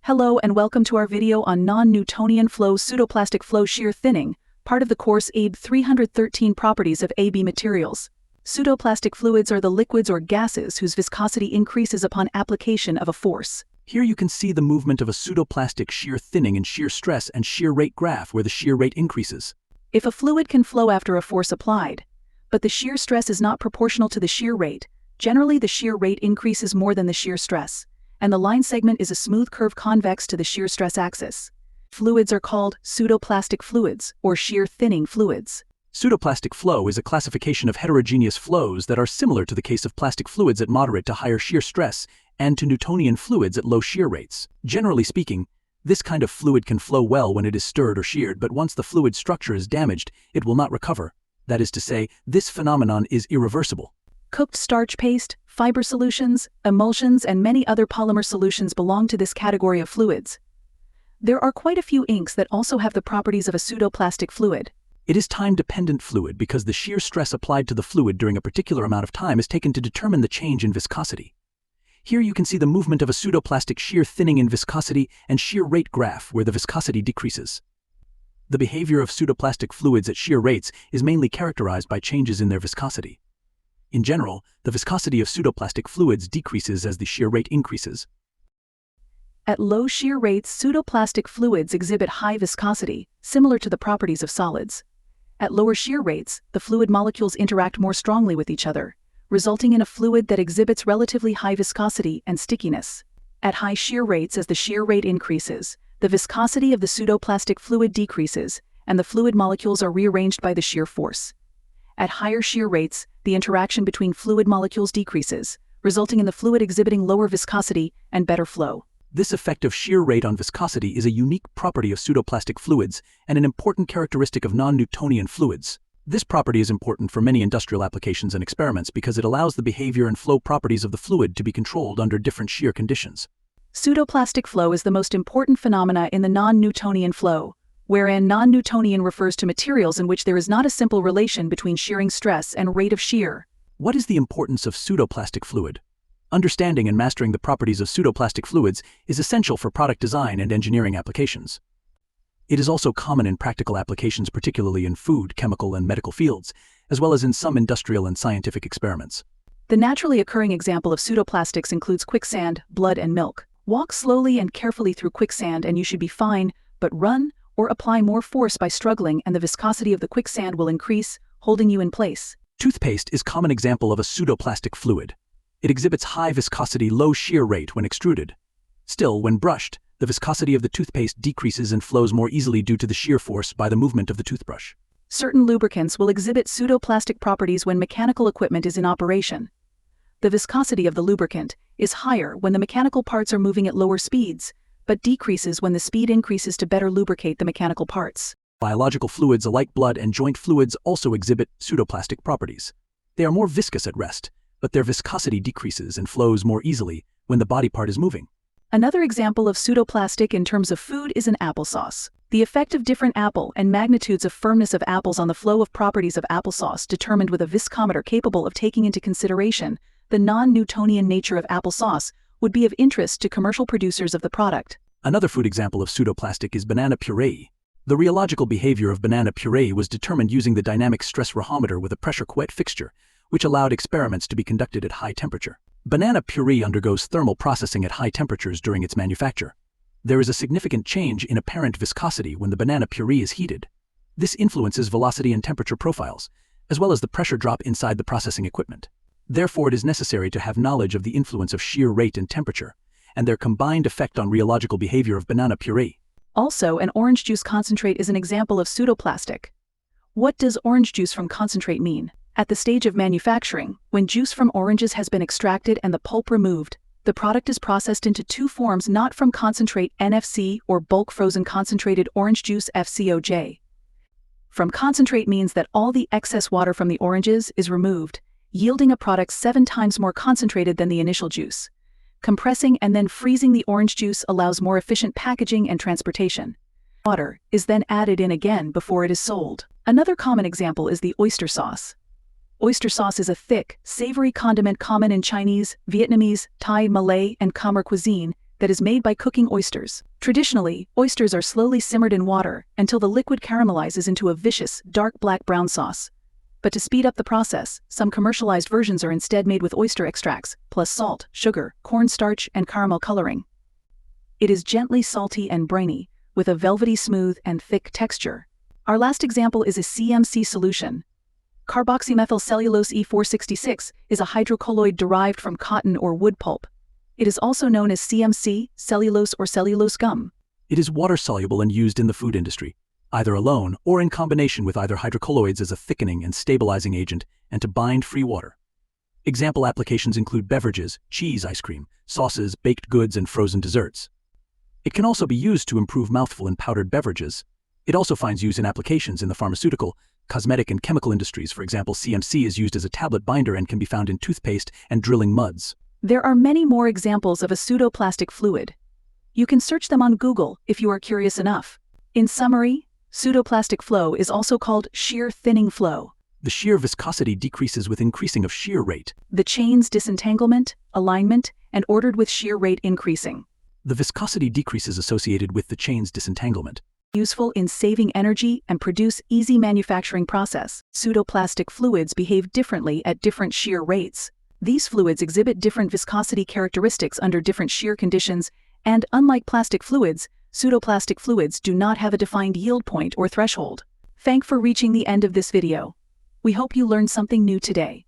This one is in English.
Hello and welcome to our video on non-Newtonian flow pseudoplastic flow shear thinning, part of the course AB 313 Properties of AB Materials. Pseudoplastic fluids are the liquids or gases whose viscosity increases upon application of a force. Here you can see the movement of a pseudoplastic shear thinning in shear stress and shear rate graph where the shear rate increases. If a fluid can flow after a force applied, but the shear stress is not proportional to the shear rate, generally the shear rate increases more than the shear stress, and the line segment is a smooth curve convex to the shear stress axis. Fluids are called pseudoplastic fluids or shear thinning fluids. Pseudoplastic flow is a classification of heterogeneous flows that are similar to the case of plastic fluids at moderate to higher shear stress and to Newtonian fluids at low shear rates. Generally speaking, this kind of fluid can flow well when it is stirred or sheared, but once the fluid structure is damaged, it will not recover. That is to say, this phenomenon is irreversible. Cooked starch paste, fiber solutions, emulsions, and many other polymer solutions belong to this category of fluids. There are quite a few inks that also have the properties of a pseudoplastic fluid. It is time-dependent fluid because the shear stress applied to the fluid during a particular amount of time is taken to determine the change in viscosity. Here you can see the movement of a pseudoplastic shear thinning in viscosity and shear rate graph where the viscosity decreases. The behavior of pseudoplastic fluids at shear rates is mainly characterized by changes in their viscosity. In general, the viscosity of pseudoplastic fluids decreases as the shear rate increases. At low shear rates, pseudoplastic fluids exhibit high viscosity, similar to the properties of solids. At lower shear rates, the fluid molecules interact more strongly with each other, resulting in a fluid that exhibits relatively high viscosity and stickiness. At high shear rates, as the shear rate increases, the viscosity of the pseudoplastic fluid decreases, and the fluid molecules are rearranged by the shear force. At higher shear rates, the interaction between fluid molecules decreases, resulting in the fluid exhibiting lower viscosity and better flow. This effect of shear rate on viscosity is a unique property of pseudoplastic fluids and an important characteristic of non-Newtonian fluids. This property is important for many industrial applications and experiments because it allows the behavior and flow properties of the fluid to be controlled under different shear conditions. Pseudoplastic flow is the most important phenomena in the non-Newtonian flow, wherein non-Newtonian refers to materials in which there is not a simple relation between shearing stress and rate of shear. What is the importance of pseudoplastic fluid? Understanding and mastering the properties of pseudoplastic fluids is essential for product design and engineering applications. It is also common in practical applications, particularly in food, chemical, and medical fields, as well as in some industrial and scientific experiments. The naturally occurring example of pseudoplastics includes quicksand, blood, and milk. Walk slowly and carefully through quicksand and you should be fine, but run or apply more force by struggling and the viscosity of the quicksand will increase, holding you in place. Toothpaste is a common example of a pseudoplastic fluid. It exhibits high viscosity, low shear rate when extruded. Still, when brushed, the viscosity of the toothpaste decreases and flows more easily due to the shear force by the movement of the toothbrush. Certain lubricants will exhibit pseudoplastic properties when mechanical equipment is in operation. The viscosity of the lubricant is higher when the mechanical parts are moving at lower speeds, but decreases when the speed increases to better lubricate the mechanical parts. Biological fluids like blood and joint fluids also exhibit pseudoplastic properties. They are more viscous at rest, but their viscosity decreases and flows more easily when the body part is moving. Another example of pseudoplastic in terms of food is an applesauce. The effect of different apple and magnitudes of firmness of apples on the flow of properties of applesauce determined with a viscometer capable of taking into consideration the non-Newtonian nature of applesauce would be of interest to commercial producers of the product. Another food example of pseudoplastic is banana puree. The rheological behavior of banana puree was determined using the dynamic stress rheometer with a pressure quette fixture, which allowed experiments to be conducted at high temperature. Banana puree undergoes thermal processing at high temperatures during its manufacture. There is a significant change in apparent viscosity when the banana puree is heated. This influences velocity and temperature profiles, as well as the pressure drop inside the processing equipment. Therefore, it is necessary to have knowledge of the influence of shear rate and temperature, and their combined effect on rheological behavior of banana puree. Also, an orange juice concentrate is an example of pseudoplastic. What does orange juice from concentrate mean? At the stage of manufacturing, when juice from oranges has been extracted and the pulp removed, the product is processed into two forms not from concentrate NFC or bulk frozen concentrated orange juice FCOJ. From concentrate means that all the excess water from the oranges is removed, yielding a product 7 times more concentrated than the initial juice. Compressing and then freezing the orange juice allows more efficient packaging and transportation. Water is then added in again before it is sold. Another common example is the oyster sauce. Oyster sauce is a thick, savory condiment common in Chinese, Vietnamese, Thai, Malay, and Khmer cuisine that is made by cooking oysters. Traditionally, oysters are slowly simmered in water until the liquid caramelizes into a vicious, dark black-brown sauce. But to speed up the process, some commercialized versions are instead made with oyster extracts, plus salt, sugar, cornstarch, and caramel coloring. It is gently salty and briny, with a velvety smooth and thick texture. Our last example is a CMC solution. Carboxymethylcellulose E466 is a hydrocolloid derived from cotton or wood pulp. It is also known as CMC, cellulose or cellulose gum. It is water-soluble and used in the food industry, either alone or in combination with either hydrocolloids as a thickening and stabilizing agent and to bind free water. Example applications include beverages, cheese ice cream, sauces, baked goods, and frozen desserts. It can also be used to improve mouthful in powdered beverages. It also finds use in applications in the pharmaceutical, cosmetic, and chemical industries. For example, CMC is used as a tablet binder and can be found in toothpaste and drilling muds. There are many more examples of a pseudoplastic fluid. You can search them on Google if you are curious enough. In summary, pseudoplastic flow is also called shear thinning flow. The shear viscosity decreases with increasing of shear rate. The chain's disentanglement, alignment, and ordered with shear rate increasing. The viscosity decreases associated with the chain's disentanglement. Useful in saving energy and produce easy manufacturing process. Pseudoplastic fluids behave differently at different shear rates. These fluids exhibit different viscosity characteristics under different shear conditions, and unlike plastic fluids, pseudoplastic fluids do not have a defined yield point or threshold. Thanks for reaching the end of this video. We hope you learned something new today.